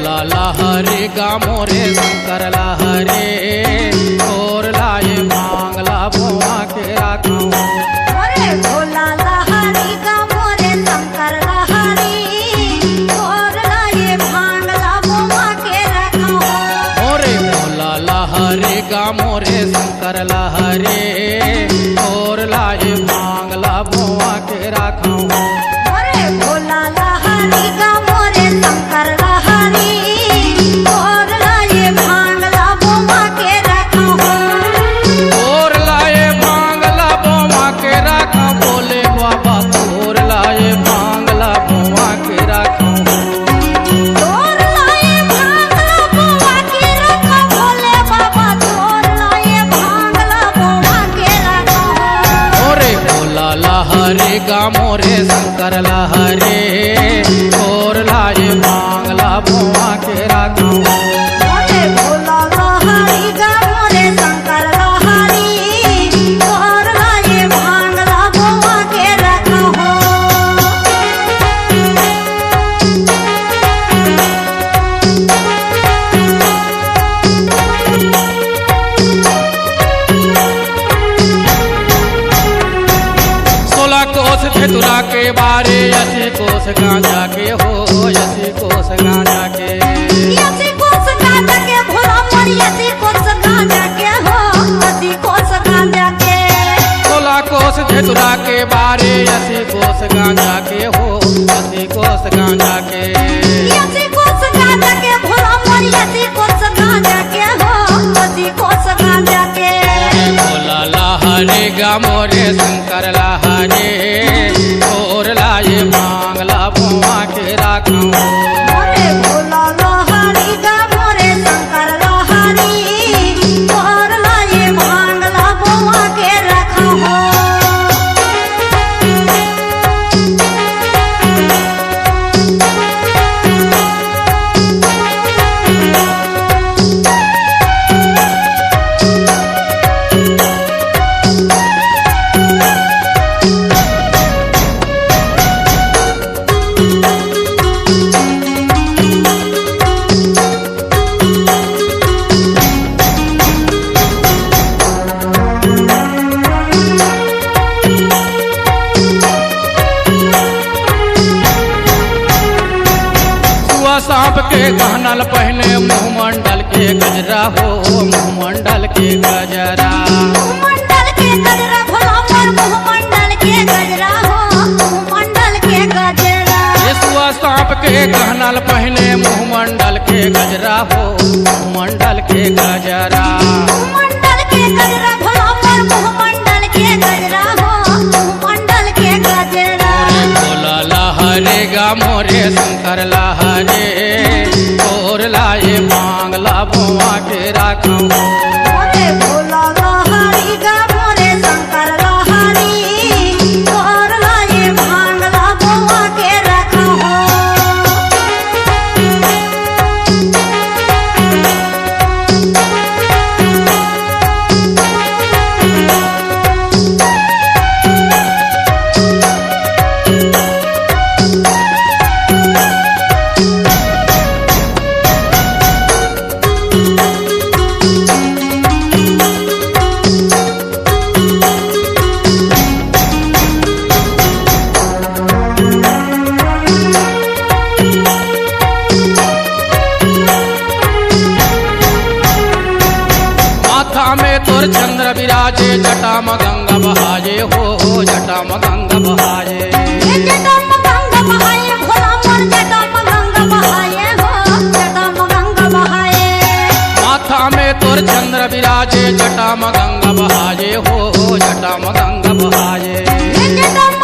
भोला लहरे गा मोरे शंकर लहरे और लाए मांगला भोमा के राखो। अरे भोला लहरी गा मोरे शंकर लहरी और लाए भांगला भोमा के राखो। मोरे भोला लहरे गा मोरे शंकर लहरे और लाए मांगला भोमा के राखो। अरे भोला लहरी गा मोरे शंकर लहरी और लाए भांगला भोमा के राखो। और लाए मांगला भोमा के राखो। बोले बाबा तोर लाए मांगला भोमा के राखो। तोर लाए भांगला भोमा के राखो। भोले बाबा तोर लाए भांगला भोमा के राखो। मोरे भोला लहरे गा मोरे शंकर लहरे और लाए मांगला भोमा के राखो। अरे भोला लहरी गा मोरे शंकर लहरी और लाए भांगला भोमा के राखो। सोलह कोस धतुरा के बारे 80 कोस गांजा के हो 80 कोस गांजा के। यसी कोस गांजा के भोला मोर यसी कोस गांजा के हो यसी कोस गांजा के। 16 कोस धतुरा के बारे 80 कोस गांजा के हो 80 कोस गांजा के। यसी कोस गांजा के भोला मोर यसी कोस गांजा के हो यसी कोस गांजा के। भोला लहरे गा मोरे शंकर लहरे और लाए मांगला भोमा के राखो। अरे भोला लहरी गा मोरे शंकर लहरी और लाए भांगला भोमा के राखो। सुआ सांप के गहनल पहने मुँह मंडल के गजरा हो मुँह मंडल के गजरा। मुहमंडल के गजरा भोला मोर मुहमंडल के गजरा हो मुहमंडल के गजरा। ये सुआ सांप के गहनल पहने मुँह मंडल के गजरा हो मुँह मंडल के गजरा। मुहमंडल के गजरा भोला मोर मुहमंडल के गजरा हो मुहमंडल के गजरा। मोरे भोला लहरे गा मोरे शंकर लहरे और लाए मांगला भोमा के राखो। अरे भोला लहरी गा मोरे शंकर लहरी और लाए भांगला भोमा के राखो। माथा में तोर चंद्र विराजे जटा में गंगा बहाजे हो जटा में गंगा बहाजे। ये जटम गंगा बहाए भोला मोर जटम गंगा बहाए हो जटम गंगा बहाए। माथा में तोर चंद्र विराजे जटा में गंगा बहाजे हो जटा में गंगा बहाजे। ये जटम